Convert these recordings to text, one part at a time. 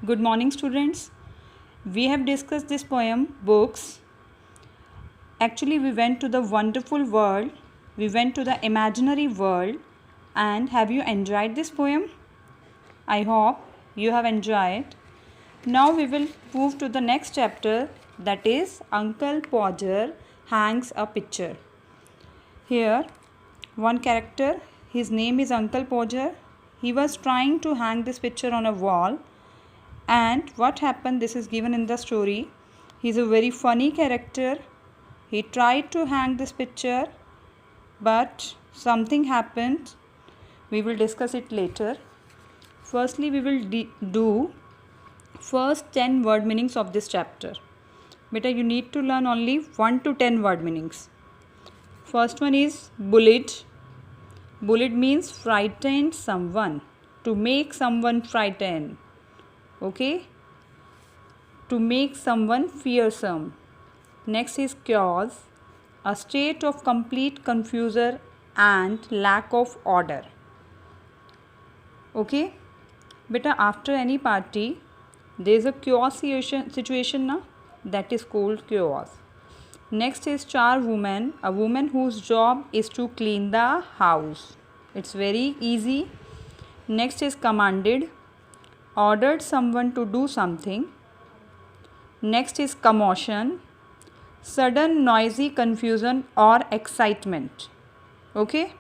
Good morning, students. We have discussed this poem, Books. Actually, we went to the wonderful world, we went to the imaginary world, and have you enjoyed this poem? I hope you have enjoyed. Now we will move to the next chapter, that is Uncle Podger hangs a picture. Here, one character, his name is Uncle Podger. He was trying to hang this picture on a wall. And what happened, this is given in the story. He's a very funny character. He tried to hang this picture, but something happened. We will discuss it later. Firstly, we will do first 10 word meanings of this chapter. Beta, you need to learn only 1 to 10 word meanings. First one is bullied. Bullied means frightened someone. To make someone frightened. Okay, to make someone fearsome. Next is chaos, a state of complete confusion and lack of order. Okay, beta, after any party there is a chaos situation na, that is called chaos. Next is charwoman, a woman whose job is to clean the house. It's very easy. Next is commanded, ordered someone to do something. Next is commotion, sudden noisy confusion or excitement. Okay.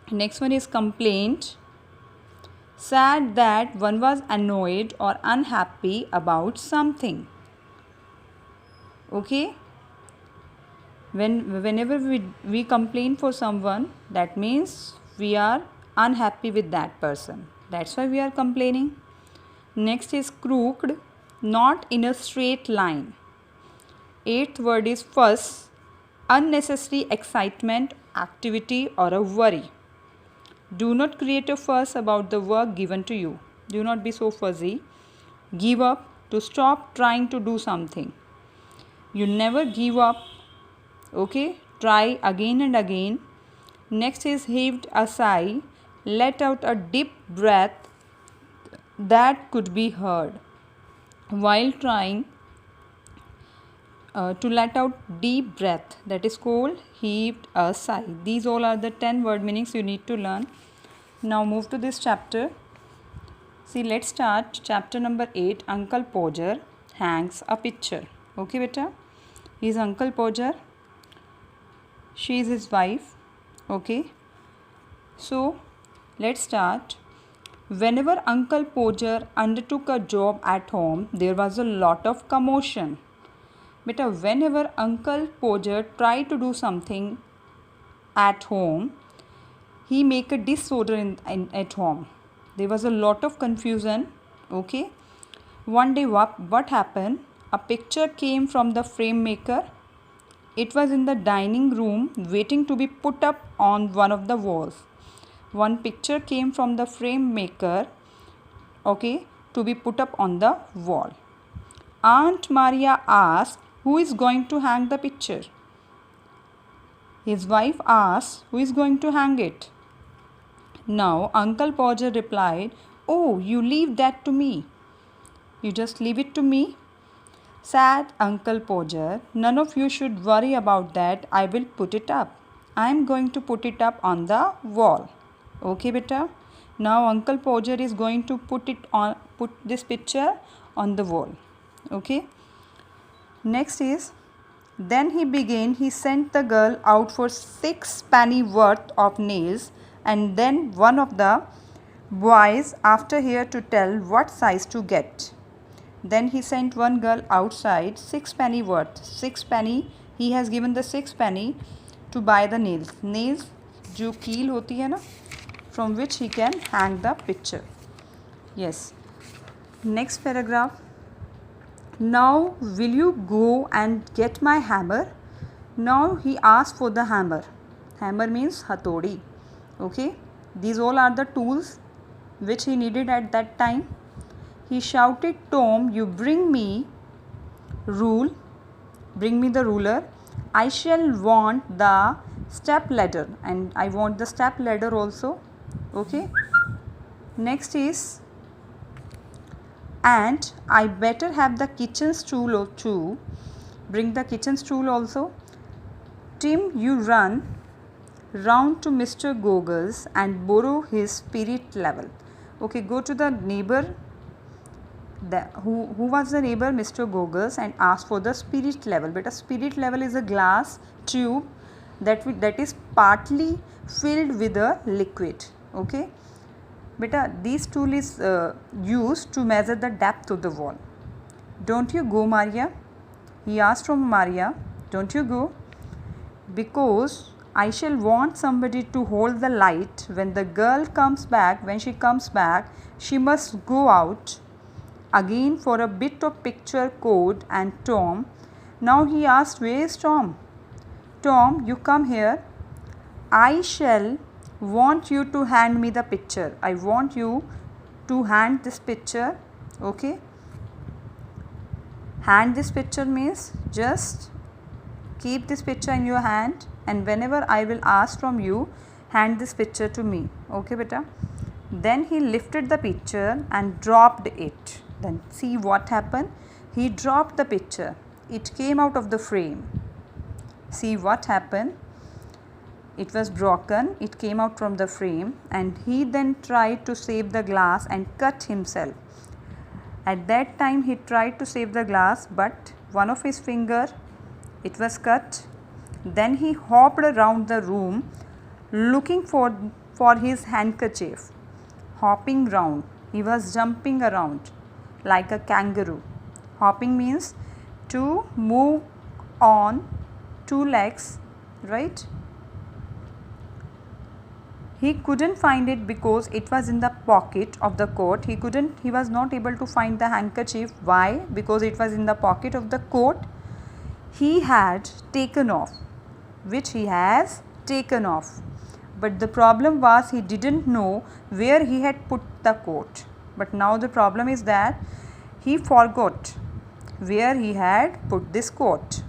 Next one is complaint, sad that one was annoyed or unhappy about something. Okay. Whenever we complain for someone, that means we are unhappy with that person. That's why we are complaining. Next is crooked, not in a straight line. Eighth word is fuss, unnecessary excitement, activity or a worry. Do not create a fuss about the work given to you. Do not be so fuzzy. Give up, to stop trying to do something. You never give up. Okay, try again and again. Next is heaved a sigh, let out a deep breath that could be heard while trying to let out deep breath, that is called heaved a sigh. These all are the 10 word meanings you need to learn. Now move to this chapter. See, let's start chapter number 8. Uncle Podger hangs a picture. Okay beta, he is Uncle Podger, she is his wife. Okay, so let's start. Whenever Uncle Podger undertook a job at home, there was a lot of commotion. Beta, whenever Uncle Podger tried to do something at home, he make a disorder at home. There was a lot of confusion. Okay. One day what happened? A picture came from the frame maker. It was in the dining room waiting to be put up on one of the walls. One picture came from the frame maker, okay, to be put up on the wall. Aunt Maria asked, who is going to hang the picture? His wife asked, who is going to hang it? Now Uncle Podger replied, oh, you leave that to me. You just leave it to me. Said Uncle Podger, none of you should worry about that. I will put it up. I am going to put it up on the wall. Okay beta, now Uncle Podger is going to put this picture on the wall. Okay, next is, then he sent the girl out for 6 penny worth of nails, and then one of the boys after here to tell what size to get. Then he sent one girl outside, 6 penny worth. 6 penny, he has given the 6 penny to buy the nails. Nails जो कील होती है ना, from which he can hang the picture. Yes. Next paragraph. Now will you go and get my hammer? Now he asked for the hammer. Hammer means hathodi. Okay. These all are the tools which he needed at that time. He shouted, Tom, you bring me the ruler. I shall want the step ladder, and I want the step ladder also. Okay. Next is And I better have the kitchen stool too. Bring the kitchen stool also. Tim, you run round to Mr. Goggles and borrow his spirit level. Okay, go to the neighbor. Who was the neighbor? Mr. Goggles, and ask for the spirit level. But a spirit level is a glass tube that is partly filled with a liquid. Okay. Beta, this tool is used to measure the depth of the wall. Don't you go, Maria? He asked from Maria. Don't you go? Because I shall want somebody to hold the light when the girl comes back. When she comes back, she must go out again for a bit of picture code. And Tom, now he asked, where is Tom? Tom, you come here. I shall want you to hand me the picture. I want you to hand this picture. Okay. Hand this picture means just keep this picture in your hand, and whenever I will ask from you, hand this picture to me. Okay, beta. Then he lifted the picture and dropped it. Then see what happened. He dropped the picture. It came out of the frame. See what happened. It was broken. It came out from the frame, and he then tried to save the glass and cut himself. At that time he tried to save the glass, but one of his finger, it was cut. Then he hopped around the room looking for his handkerchief. Hopping round. He was jumping around like a kangaroo. Hopping means to move on two legs, right? He couldn't find it because it was in the pocket of the coat. He was not able to find the handkerchief. Why? Because it was in the pocket of the coat he had taken off, which he has taken off. But the problem was he didn't know where he had put the coat. But now the problem is that he forgot where he had put this coat.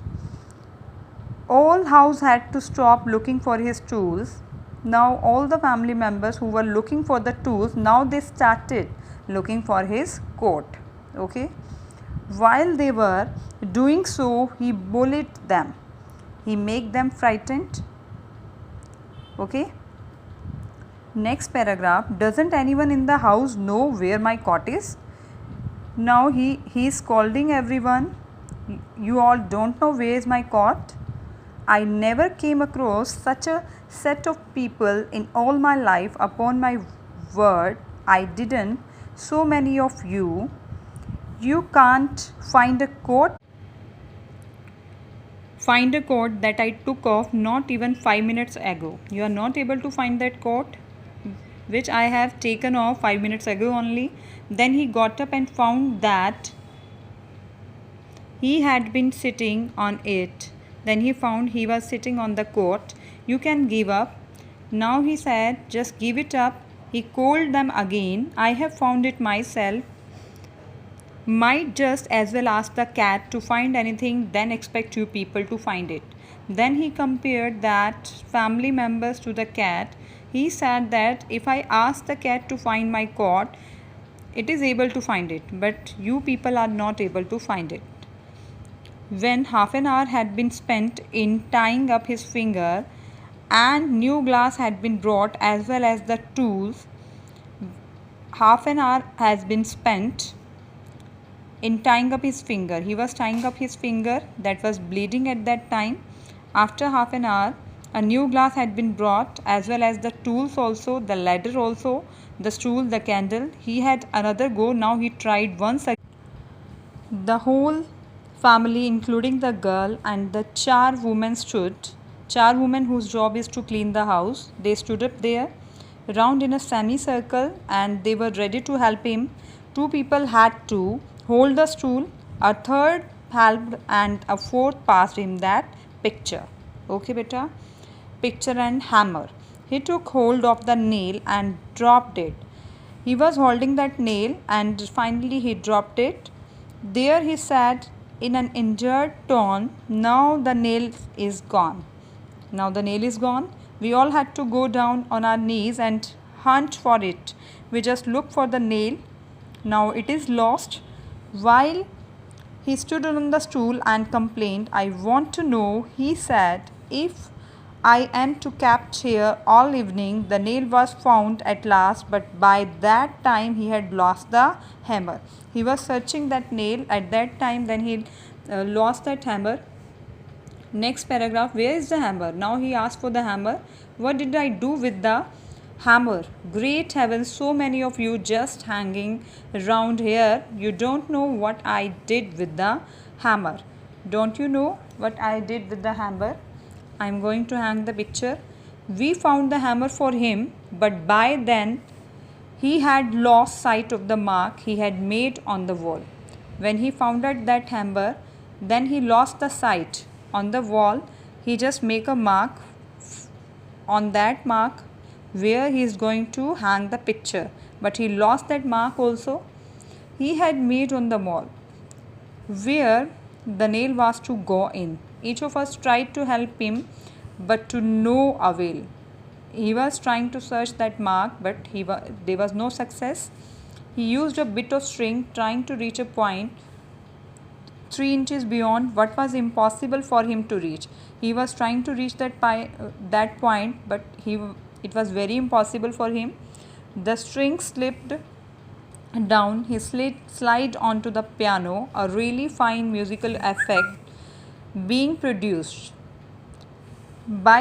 All house had to stop looking for his tools. Now all the family members who were looking for the tools, now they started looking for his coat. Okay. While they were doing so, he bullied them. He made them frightened. Okay. Next paragraph. Doesn't anyone in the house know where my coat is? Now he is scolding everyone. You all don't know where is my coat? I never came across such a set of people in all my life. Upon my word, I didn't. So many of you. You can't find a coat. Find a coat that I took off not even 5 minutes ago. You are not able to find that coat which I have taken off 5 minutes ago only. Then he got up and found that he had been sitting on it. Then he found he was sitting on the coat. You can give up. Now he said, just give it up. He called them again. I have found it myself. Might just as well ask the cat to find anything than expect you people to find it. Then he compared that family members to the cat. He said that if I ask the cat to find my coat, it is able to find it, but you people are not able to find it. When half an hour had been spent in tying up his finger and new glass had been brought as well as the tools, half an hour has been spent in tying up his finger. He was tying up his finger that was bleeding at that time. After half an hour, a new glass had been brought as well as the tools also, the ladder also, the stool, the candle. He had another go. Now he tried once again. The whole family, including the girl and the char women whose job is to clean the house. They stood up there round in a semicircle and they were ready to help him. Two people had to hold the stool, a third helped, and a fourth passed him that picture. Okay, beta? Picture and hammer. He took hold of the nail and dropped it. He was holding that nail and finally he dropped it. There he said in an injured tone, now the nail is gone. Now the nail is gone. We all had to go down on our knees and hunt for it. We just looked for the nail Now it is lost. While he stood on the stool and complained, "I want to know," he said, "if I am to kept here all evening." The nail was found at last, but by that time he had lost the hammer. He was searching that nail at that time, then he lost that hammer. Next paragraph, where is the hammer? Now he asked for the hammer. What did I do with the hammer? Great heavens, so many of you just hanging around here. You don't know what I did with the hammer. Don't you know what I did with the hammer? I am going to hang the picture. We found the hammer for him, but by then he had lost sight of the mark he had made on the wall. When he found out that hammer, then he lost the sight on the wall. He just make a mark on that mark where he is going to hang the picture, but he lost that mark also he had made on the wall where the nail was to go in. Each of us tried to help him, but to no avail. He was trying to search that mark, but there was no success. He used a bit of string trying to reach a point 3 inches beyond what was impossible for him to reach. He was trying to reach that point, but it was very impossible for him. The string slipped down. He slid onto the piano, a really fine musical effect being produced by